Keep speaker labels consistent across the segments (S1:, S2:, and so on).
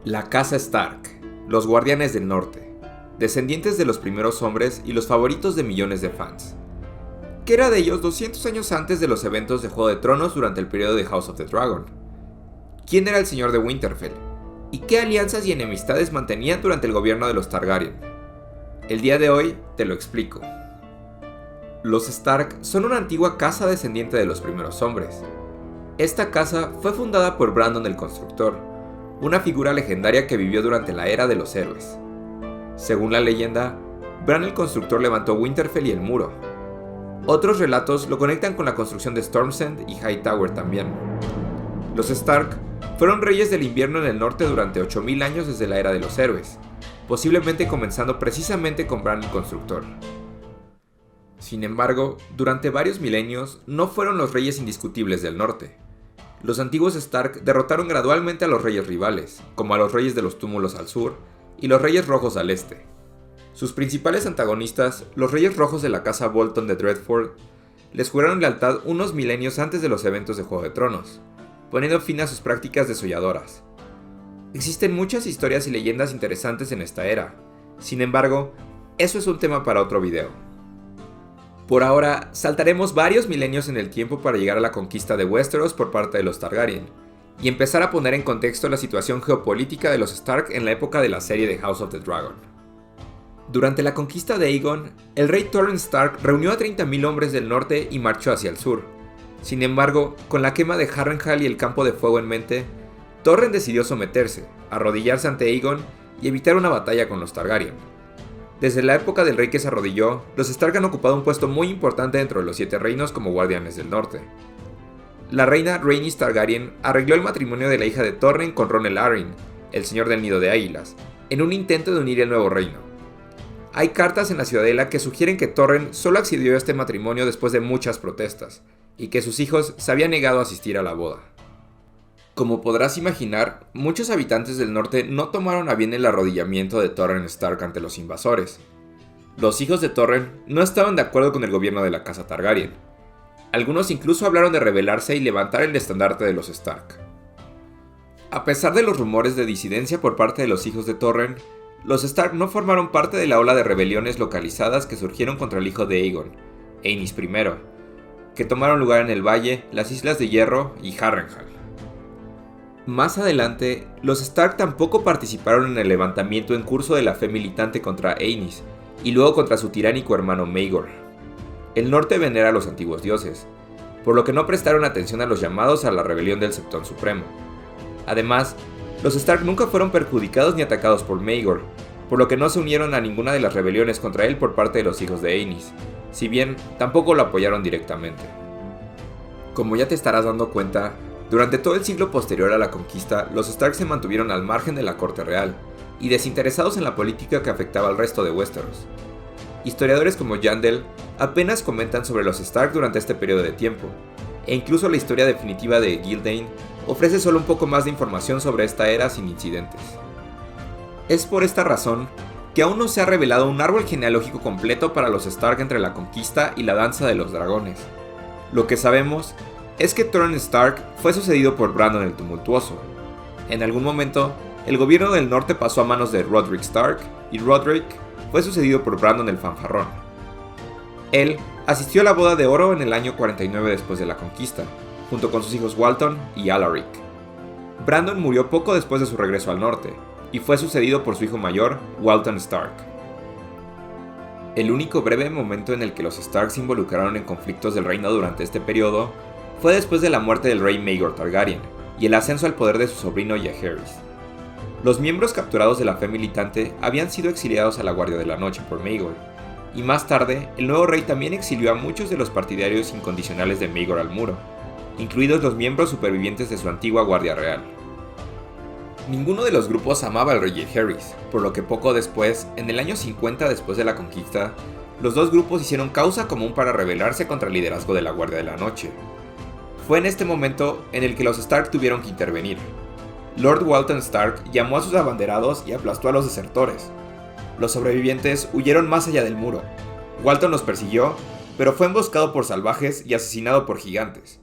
S1: La Casa Stark, los Guardianes del Norte, descendientes de los primeros hombres y los favoritos de millones de fans. ¿Qué era de ellos 200 años antes de los eventos de Juego de Tronos durante el periodo de House of the Dragon? ¿Quién era el Señor de Winterfell? ¿Y qué alianzas y enemistades mantenían durante el gobierno de los Targaryen? El día de hoy te lo explico. Los Stark son una antigua casa descendiente de los primeros hombres. Esta casa fue fundada por Brandon el Constructor, una figura legendaria que vivió durante la era de los héroes. Según la leyenda, Bran el Constructor levantó Winterfell y el muro. Otros relatos lo conectan con la construcción de Storm's End y Hightower también. Los Stark fueron reyes del invierno en el norte durante 8000 años desde la era de los héroes, posiblemente comenzando precisamente con Bran el Constructor. Sin embargo, durante varios milenios no fueron los reyes indiscutibles del norte. Los antiguos Stark derrotaron gradualmente a los reyes rivales, como a los reyes de los túmulos al sur y los reyes rojos al este. Sus principales antagonistas, los reyes rojos de la casa Bolton de Dreadford, les juraron lealtad unos milenios antes de los eventos de Juego de Tronos, poniendo fin a sus prácticas desolladoras. Existen muchas historias y leyendas interesantes en esta era, sin embargo, eso es un tema para otro video. Por ahora, saltaremos varios milenios en el tiempo para llegar a la conquista de Westeros por parte de los Targaryen, y empezar a poner en contexto la situación geopolítica de los Stark en la época de la serie de House of the Dragon. Durante la conquista de Aegon, el rey Torrhen Stark reunió a 30.000 hombres del norte y marchó hacia el sur. Sin embargo, con la quema de Harrenhal y el Campo de Fuego en mente, Torrhen decidió someterse, arrodillarse ante Aegon y evitar una batalla con los Targaryen. Desde la época del rey que se arrodilló, los Stark han ocupado un puesto muy importante dentro de los 7 reinos como guardianes del norte. La reina Rhaenys Targaryen arregló el matrimonio de la hija de Torrhen con Ronel Arryn, el señor del nido de águilas, en un intento de unir el nuevo reino. Hay cartas en la ciudadela que sugieren que Torrhen solo accedió a este matrimonio después de muchas protestas, y que sus hijos se habían negado a asistir a la boda. Como podrás imaginar, muchos habitantes del norte no tomaron a bien el arrodillamiento de Torrhen Stark ante los invasores. Los hijos de Torrhen no estaban de acuerdo con el gobierno de la casa Targaryen. Algunos incluso hablaron de rebelarse y levantar el estandarte de los Stark. A pesar de los rumores de disidencia por parte de los hijos de Torrhen, los Stark no formaron parte de la ola de rebeliones localizadas que surgieron contra el hijo de Aegon, Aenys I, que tomaron lugar en el Valle, las Islas de Hierro y Harrenhal. Más adelante, los Stark tampoco participaron en el levantamiento en curso de la fe militante contra Aenys, y luego contra su tiránico hermano Maegor. El norte venera a los antiguos dioses, por lo que no prestaron atención a los llamados a la rebelión del Septón Supremo. Además, los Stark nunca fueron perjudicados ni atacados por Maegor, por lo que no se unieron a ninguna de las rebeliones contra él por parte de los hijos de Aenys, si bien tampoco lo apoyaron directamente. Como ya te estarás dando cuenta, durante todo el siglo posterior a la conquista, los Stark se mantuvieron al margen de la corte real, y desinteresados en la política que afectaba al resto de Westeros. Historiadores como Yandel apenas comentan sobre los Stark durante este periodo de tiempo, e incluso la historia definitiva de Gyldayn ofrece solo un poco más de información sobre esta era sin incidentes. Es por esta razón que aún no se ha revelado un árbol genealógico completo para los Stark entre la conquista y la danza de los dragones. Lo que sabemos es que Torrhen Stark fue sucedido por Brandon el Tumultuoso. En algún momento, el gobierno del norte pasó a manos de Roderick Stark, y Roderick fue sucedido por Brandon el Fanfarrón. Él asistió a la Boda de Oro en el año 49 después de la conquista, junto con sus hijos Walton y Alaric. Brandon murió poco después de su regreso al norte, y fue sucedido por su hijo mayor, Walton Stark. El único breve momento en el que los Stark se involucraron en conflictos del reino durante este periodo fue después de la muerte del rey Maegor Targaryen y el ascenso al poder de su sobrino Jaehaerys. Los miembros capturados de la fe militante habían sido exiliados a la Guardia de la Noche por Maegor, y más tarde el nuevo rey también exilió a muchos de los partidarios incondicionales de Maegor al muro, incluidos los miembros supervivientes de su antigua Guardia Real. Ninguno de los grupos amaba al rey Jaehaerys, por lo que poco después, en el año 50 después de la conquista, los dos grupos hicieron causa común para rebelarse contra el liderazgo de la Guardia de la Noche. Fue en este momento en el que los Stark tuvieron que intervenir. Lord Walton Stark llamó a sus abanderados y aplastó a los desertores. Los sobrevivientes huyeron más allá del muro. Walton los persiguió, pero fue emboscado por salvajes y asesinado por gigantes.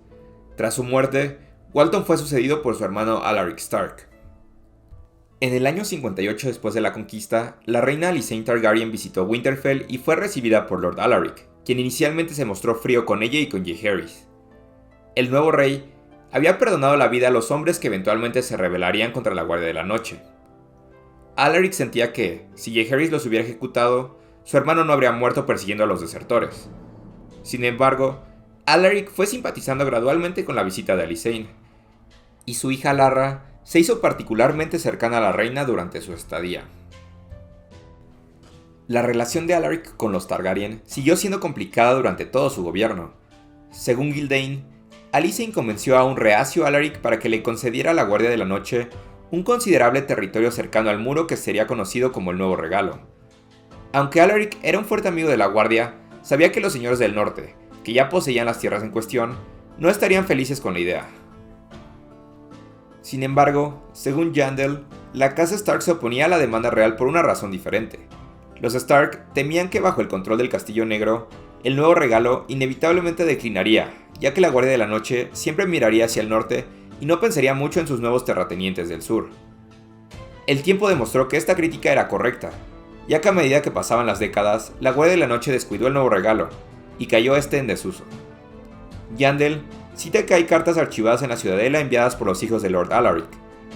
S1: Tras su muerte, Walton fue sucedido por su hermano Alaric Stark. En el año 58 después de la conquista, la reina Alysanne Targaryen visitó Winterfell y fue recibida por Lord Alaric, quien inicialmente se mostró frío con ella y con Jaehaerys. El nuevo rey había perdonado la vida a los hombres que eventualmente se rebelarían contra la Guardia de la Noche. Alaric sentía que, si Jaehaerys los hubiera ejecutado, su hermano no habría muerto persiguiendo a los desertores. Sin embargo, Alaric fue simpatizando gradualmente con la visita de Alysanne, y su hija Larra se hizo particularmente cercana a la reina durante su estadía. La relación de Alaric con los Targaryen siguió siendo complicada durante todo su gobierno. Según Gyldain, Alysanne convenció a un reacio Alaric para que le concediera a la Guardia de la Noche un considerable territorio cercano al muro que sería conocido como el Nuevo Regalo. Aunque Alaric era un fuerte amigo de la Guardia, sabía que los señores del norte, que ya poseían las tierras en cuestión, no estarían felices con la idea. Sin embargo, según Yandel, la casa Stark se oponía a la demanda real por una razón diferente. Los Stark temían que bajo el control del Castillo Negro, el Nuevo Regalo inevitablemente declinaría, ya que la Guardia de la Noche siempre miraría hacia el norte y no pensaría mucho en sus nuevos terratenientes del sur. El tiempo demostró que esta crítica era correcta, ya que a medida que pasaban las décadas, la Guardia de la Noche descuidó el Nuevo Regalo, y cayó este en desuso. Yandel cita que hay cartas archivadas en la Ciudadela enviadas por los hijos de Lord Alaric,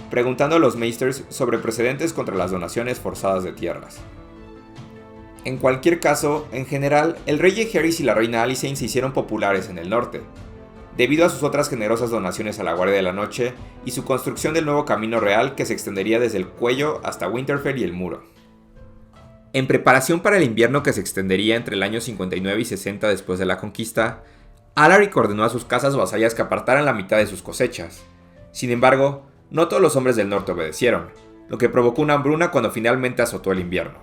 S1: preguntando a los Maesters sobre precedentes contra las donaciones forzadas de tierras. En cualquier caso, en general, el rey Jaehaerys y la reina Alysanne se hicieron populares en el norte, debido a sus otras generosas donaciones a la Guardia de la Noche y su construcción del nuevo camino real que se extendería desde el cuello hasta Winterfell y el muro. En preparación para el invierno que se extendería entre el año 59 y 60 después de la conquista, Alaric ordenó a sus casas vasallas que apartaran la mitad de sus cosechas. Sin embargo, no todos los hombres del norte obedecieron, lo que provocó una hambruna cuando finalmente azotó el invierno.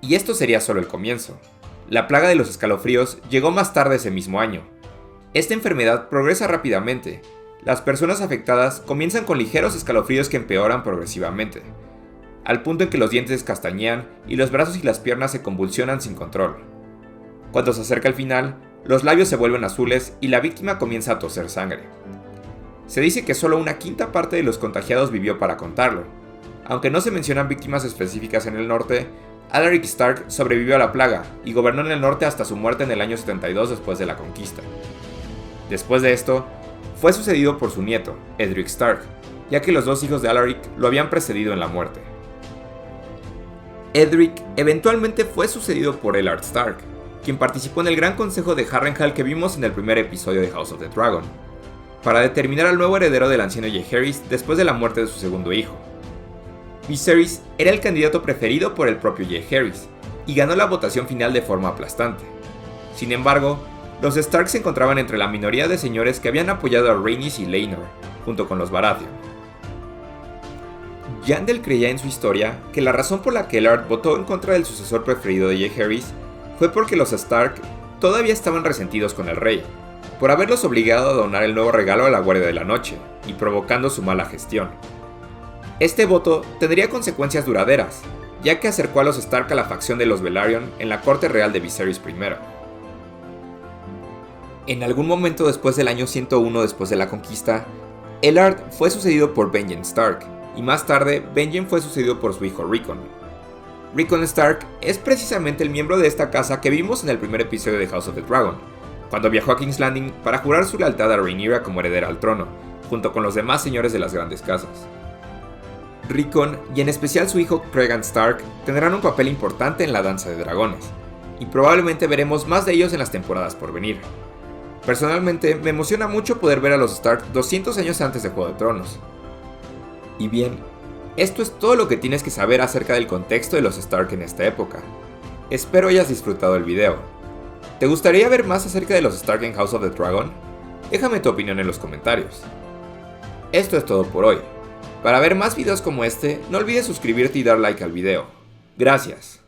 S1: Y esto sería solo el comienzo. La plaga de los escalofríos llegó más tarde ese mismo año. Esta enfermedad progresa rápidamente. Las personas afectadas comienzan con ligeros escalofríos que empeoran progresivamente, al punto en que los dientes castañean y los brazos y las piernas se convulsionan sin control. Cuando se acerca el final, los labios se vuelven azules y la víctima comienza a toser sangre. Se dice que solo una quinta parte de los contagiados vivió para contarlo. Aunque no se mencionan víctimas específicas en el norte, Alaric Stark sobrevivió a la plaga y gobernó en el norte hasta su muerte en el año 72 después de la conquista. Después de esto, fue sucedido por su nieto, Edric Stark, ya que los dos hijos de Alaric lo habían precedido en la muerte. Edric eventualmente fue sucedido por Eddard Stark, quien participó en el Gran Consejo de Harrenhal que vimos en el primer episodio de House of the Dragon, para determinar al nuevo heredero del anciano Jaehaerys después de la muerte de su segundo hijo. Viserys era el candidato preferido por el propio Jaehaerys, y ganó la votación final de forma aplastante. Sin embargo, los Stark se encontraban entre la minoría de señores que habían apoyado a Rhaenys y Laenor, junto con los Baratheon. Yandel creía en su historia que la razón por la que Eddard votó en contra del sucesor preferido de Jaehaerys fue porque los Stark todavía estaban resentidos con el rey, por haberlos obligado a donar el nuevo regalo a la Guardia de la Noche, y provocando su mala gestión. Este voto tendría consecuencias duraderas, ya que acercó a los Stark a la facción de los Velaryon en la corte real de Viserys I. En algún momento después del año 101 después de la conquista, Eddard fue sucedido por Benjen Stark, y más tarde Benjen fue sucedido por su hijo Rickon. Rickon Stark es precisamente el miembro de esta casa que vimos en el primer episodio de House of the Dragon, cuando viajó a King's Landing para jurar su lealtad a Rhaenyra como heredera al trono, junto con los demás señores de las grandes casas. Rickon, y en especial su hijo Cregan Stark, tendrán un papel importante en la Danza de Dragones, y probablemente veremos más de ellos en las temporadas por venir. Personalmente, me emociona mucho poder ver a los Stark 200 años antes de Juego de Tronos. Y bien, esto es todo lo que tienes que saber acerca del contexto de los Stark en esta época. Espero hayas disfrutado el video. ¿Te gustaría ver más acerca de los Stark en House of the Dragon? Déjame tu opinión en los comentarios. Esto es todo por hoy. Para ver más videos como este, no olvides suscribirte y dar like al video. Gracias.